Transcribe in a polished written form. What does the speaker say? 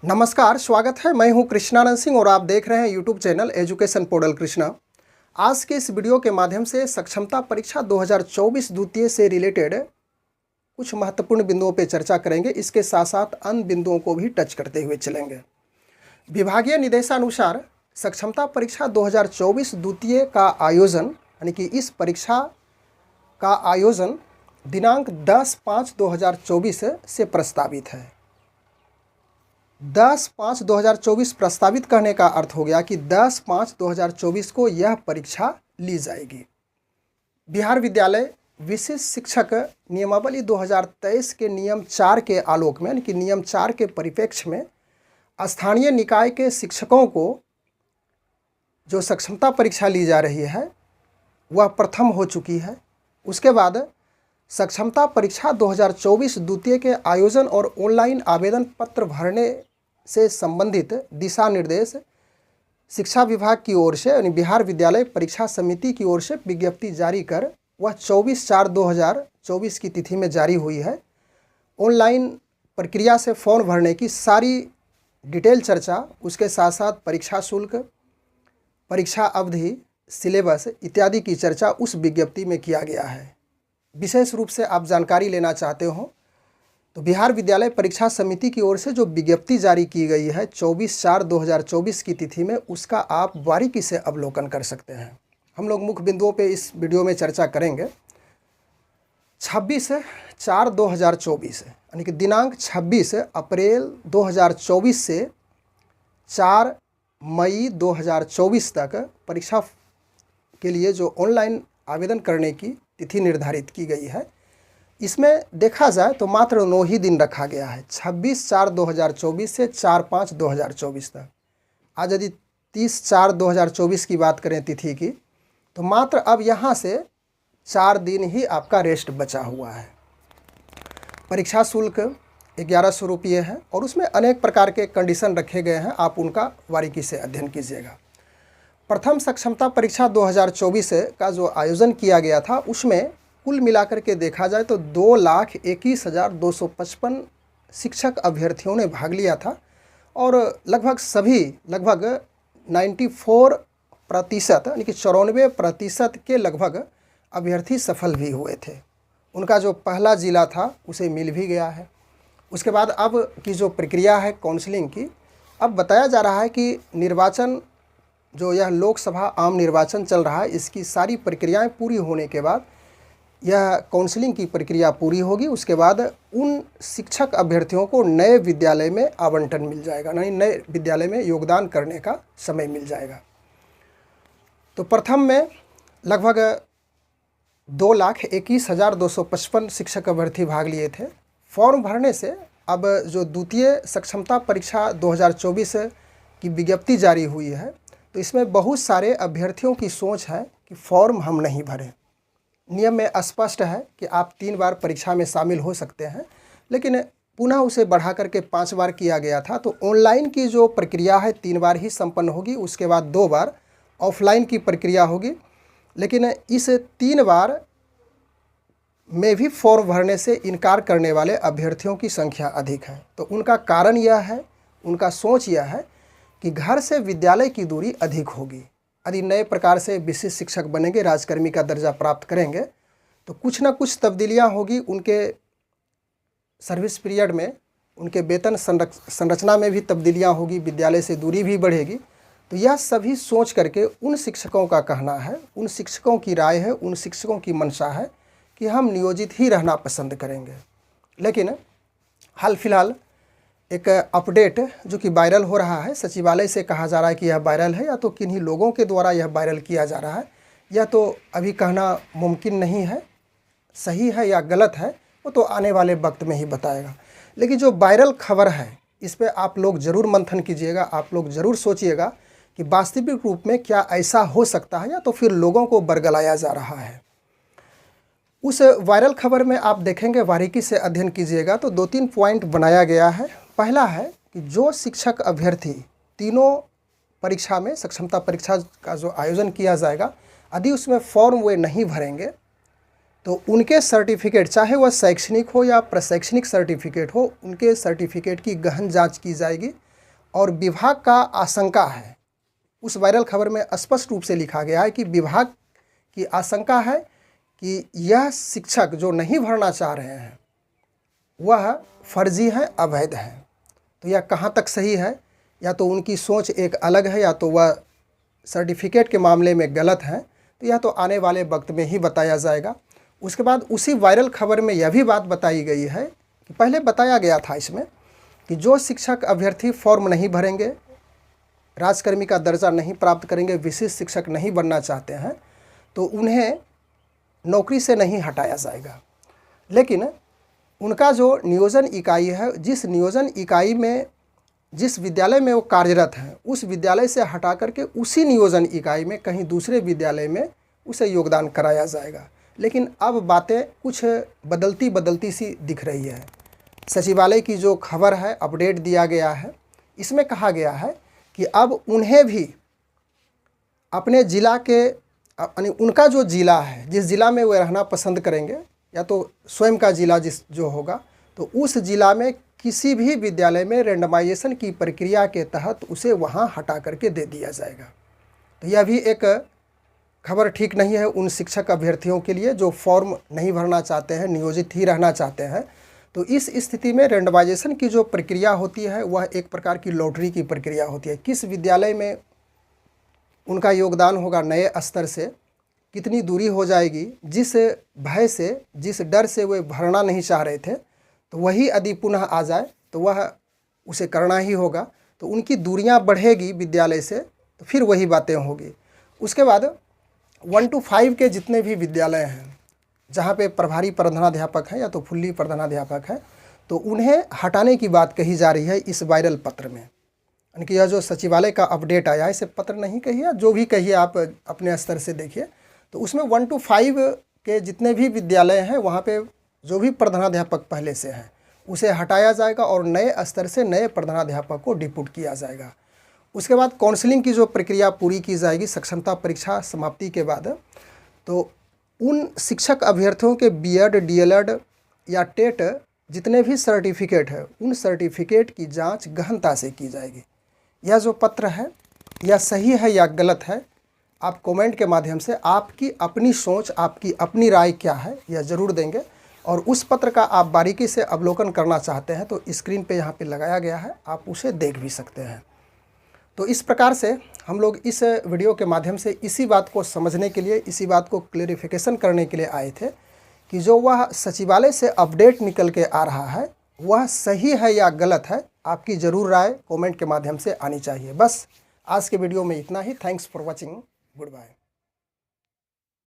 नमस्कार, स्वागत है। मैं हूं कृष्णानंद सिंह और आप देख रहे हैं YouTube channel education portal Krishna. आज के इस वीडियो के माध्यम से सक्षमता परीक्षा 2024 द्वितीय से रिलेटेड कुछ महत्वपूर्ण बिंदुओं पर चर्चा करेंगे। इसके साथ साथ अन्य बिंदुओं को भी टच करते हुए चलेंगे। विभागीय निर्देशानुसार सक्षमता परीक्षा 2024 द्वितीय का आयोजन यानी कि इस परीक्षा का आयोजन दिनांक 10/5/2024 से प्रस्तावित है। 10/5/2024 प्रस्तावित करने का अर्थ हो गया कि 10/5/2024 को यह परीक्षा ली जाएगी। बिहार विद्यालय विशिष्ट शिक्षक नियमावली 2023 के नियम 4 के आलोक में यानी कि नियम 4 के परिप्रेक्ष्य में स्थानीय निकाय के शिक्षकों को जो सक्षमता परीक्षा ली जा रही है वह प्रथम हो चुकी है। उसके बाद सक्षमता परीक्षा 2024 द्वितीय के आयोजन और ऑनलाइन आवेदन पत्र भरने से संबंधित दिशा निर्देश शिक्षा विभाग की ओर से यानी बिहार विद्यालय परीक्षा समिति की ओर से विज्ञप्ति जारी कर वह 24/4/2024 की तिथि में जारी हुई है। ऑनलाइन प्रक्रिया से फॉर्म भरने की सारी डिटेल चर्चा, उसके साथ साथ परीक्षा शुल्क, परीक्षा अवधि, सिलेबस इत्यादि की चर्चा उस विज्ञप्ति में किया गया है। विशेष रूप से आप जानकारी लेना चाहते हो तो बिहार विद्यालय परीक्षा समिति की ओर से जो विज्ञप्ति जारी की गई है 24/4/2024 की तिथि में, उसका आप बारीकी से अवलोकन कर सकते हैं। हम लोग मुख्य बिंदुओं पे इस वीडियो में चर्चा करेंगे। 26/4/2024 यानी कि दिनांक 26 अप्रैल 2024 से 4 मई 2024 तक परीक्षा के लिए जो ऑनलाइन आवेदन करने की तिथि निर्धारित की गई है। इसमें देखा जाए तो मात्र 9 ही दिन रखा गया है, 26/4/2024 से 4/5/2024 तक। आज यदि 30/4/2024 की बात करें तिथि की, तो मात्र अब यहाँ से 4 दिन ही आपका रेस्ट बचा हुआ है। परीक्षा शुल्क 1100 रुपये है और उसमें अनेक प्रकार के कंडीशन रखे गए हैं, आप उनका बारीकी से अध्ययन कीजिएगा। प्रथम सक्षमता परीक्षा 2024 का जो आयोजन किया गया था उसमें कुल मिलाकर के देखा जाए तो 2,21,255 शिक्षक अभ्यर्थियों ने भाग लिया था और लगभग 94% यानी कि 94% के लगभग अभ्यर्थी सफल भी हुए थे। उनका जो पहला जिला था उसे मिल भी गया है। उसके बाद अब की जो प्रक्रिया है काउंसलिंग की, अब बताया जा रहा है कि निर्वाचन जो यह लोकसभा आम निर्वाचन चल रहा है, इसकी सारी प्रक्रियाएं पूरी होने के बाद यह काउंसलिंग की प्रक्रिया पूरी होगी। उसके बाद उन शिक्षक अभ्यर्थियों को नए विद्यालय में आवंटन मिल जाएगा, यानी नए विद्यालय में योगदान करने का समय मिल जाएगा। तो प्रथम में लगभग 2,21,255 शिक्षक अभ्यर्थी भाग लिए थे। फॉर्म भरने से अब जो द्वितीय सक्षमता परीक्षा 2024 की विज्ञप्ति जारी हुई है, तो इसमें बहुत सारे अभ्यर्थियों की सोच है कि फॉर्म हम नहीं भरें। नियम में स्पष्ट है कि आप 3 बार परीक्षा में शामिल हो सकते हैं, लेकिन पुनः उसे बढ़ा करके 5 बार किया गया था। तो ऑनलाइन की जो प्रक्रिया है 3 बार ही संपन्न होगी, उसके बाद 2 बार ऑफलाइन की प्रक्रिया होगी। लेकिन इस 3 बार में भी फॉर्म भरने से इनकार करने वाले अभ्यर्थियों की संख्या अधिक है। तो उनका कारण यह है, उनका सोच यह है कि घर से विद्यालय की दूरी अधिक होगी। यदि नए प्रकार से विशिष्ट शिक्षक बनेंगे, राजकर्मी का दर्जा प्राप्त करेंगे, तो कुछ ना कुछ तब्दीलियां होगी उनके सर्विस पीरियड में, उनके वेतन संरचना में भी तब्दीलियां होगी, विद्यालय से दूरी भी बढ़ेगी। तो यह सभी सोच करके उन शिक्षकों का कहना है, उन शिक्षकों की राय है, उन शिक्षकों की मंशा है कि हम नियोजित ही रहना पसंद करेंगे। लेकिन हाल फिलहाल एक अपडेट जो कि वायरल हो रहा है, सचिवालय से कहा जा रहा है कि यह वायरल है, या तो किन्हीं लोगों के द्वारा यह वायरल किया जा रहा है, या तो अभी कहना मुमकिन नहीं है। सही है या गलत है वो तो आने वाले वक्त में ही बताएगा। लेकिन जो वायरल खबर है इस पर आप लोग ज़रूर मंथन कीजिएगा, आप लोग ज़रूर सोचिएगा कि वास्तविक रूप में क्या ऐसा हो सकता है, या तो फिर लोगों को बरगलाया जा रहा है। उस वायरल खबर में आप देखेंगे, बारीकी से अध्ययन कीजिएगा तो 2-3 पॉइंट बनाया गया है। पहला है कि जो शिक्षक अभ्यर्थी तीनों परीक्षा में सक्षमता परीक्षा का जो आयोजन किया जाएगा, यदि उसमें फॉर्म वे नहीं भरेंगे तो उनके सर्टिफिकेट, चाहे वह शैक्षणिक हो या प्रशैक्षणिक सर्टिफिकेट हो, उनके सर्टिफिकेट की गहन जांच की जाएगी और विभाग का आशंका है। उस वायरल खबर में स्पष्ट रूप से लिखा गया है कि विभाग की आशंका है कि यह शिक्षक जो नहीं भरना चाह रहे हैं वह फर्जी हैं, अवैध हैं। तो यह कहाँ तक सही है, या तो उनकी सोच एक अलग है या तो वह सर्टिफिकेट के मामले में गलत हैं, तो यह तो आने वाले वक्त में ही बताया जाएगा। उसके बाद उसी वायरल खबर में यह भी बात बताई गई है कि पहले बताया गया था इसमें कि जो शिक्षक अभ्यर्थी फॉर्म नहीं भरेंगे, राजकर्मी का दर्जा नहीं प्राप्त करेंगे, विशिष्ट शिक्षक नहीं बनना चाहते हैं, तो उन्हें नौकरी से नहीं हटाया जाएगा। लेकिन उनका जो नियोजन इकाई है, जिस नियोजन इकाई में जिस विद्यालय में वो कार्यरत हैं, उस विद्यालय से हटा करके उसी नियोजन इकाई में कहीं दूसरे विद्यालय में उसे योगदान कराया जाएगा। लेकिन अब बातें कुछ बदलती सी दिख रही है। सचिवालय की जो खबर है, अपडेट दिया गया है, इसमें कहा गया है कि अब उन्हें भी अपने ज़िला के यानी उनका जो ज़िला है, जिस ज़िला में वे रहना पसंद करेंगे, या तो स्वयं का ज़िला जो होगा, तो उस ज़िला में किसी भी विद्यालय में रेंडमाइजेशन की प्रक्रिया के तहत उसे वहां हटा करके दे दिया जाएगा। तो यह भी एक खबर ठीक नहीं है उन शिक्षक अभ्यर्थियों के लिए जो फॉर्म नहीं भरना चाहते हैं, नियोजित ही रहना चाहते हैं। तो इस स्थिति में रेंडमाइजेशन की जो प्रक्रिया होती है वह एक प्रकार की लॉटरी की प्रक्रिया होती है। किस विद्यालय में उनका योगदान होगा नए स्तर से, कितनी दूरी हो जाएगी, जिस भय से, जिस डर से वे भरना नहीं चाह रहे थे, तो वही यदि पुनः आ जाए तो वह उसे करना ही होगा। तो उनकी दूरियां बढ़ेगी विद्यालय से, तो फिर वही बातें होगी। उसके बाद 1 to 5 के जितने भी विद्यालय हैं जहाँ पे प्रभारी प्रधानाध्यापक हैं या तो फुल्ली प्रधानाध्यापक है, तो उन्हें हटाने की बात कही जा रही है इस वायरल पत्र में। यानी कि यह जो सचिवालय का अपडेट आया है, इसे पत्र नहीं कहिए, जो भी कहिए आप अपने स्तर से देखिए, तो उसमें 1 to 5 के जितने भी विद्यालय हैं वहाँ पे जो भी प्रधानाध्यापक पहले से हैं उसे हटाया जाएगा और नए स्तर से नए प्रधानाध्यापक को डिप्यूट किया जाएगा। उसके बाद काउंसलिंग की जो प्रक्रिया पूरी की जाएगी सक्षमता परीक्षा समाप्ति के बाद, तो उन शिक्षक अभ्यर्थियों के बीएड, डीएलएड या टेट जितने भी सर्टिफिकेट है, उन सर्टिफिकेट की जांच गहनता से की जाएगी। यह जो पत्र है यह सही है या गलत है, आप कमेंट के माध्यम से आपकी अपनी सोच, आपकी अपनी राय क्या है, यह ज़रूर देंगे। और उस पत्र का आप बारीकी से अवलोकन करना चाहते हैं तो स्क्रीन पे यहाँ पे लगाया गया है, आप उसे देख भी सकते हैं। तो इस प्रकार से हम लोग इस वीडियो के माध्यम से इसी बात को समझने के लिए, इसी बात को क्लेरिफिकेशन करने के लिए आए थे कि जो वह सचिवालय से अपडेट निकल के आ रहा है वह सही है या गलत है। आपकी ज़रूर राय कमेंट के माध्यम से आनी चाहिए। बस आज के वीडियो में इतना ही। Thanks for watching. Good bye.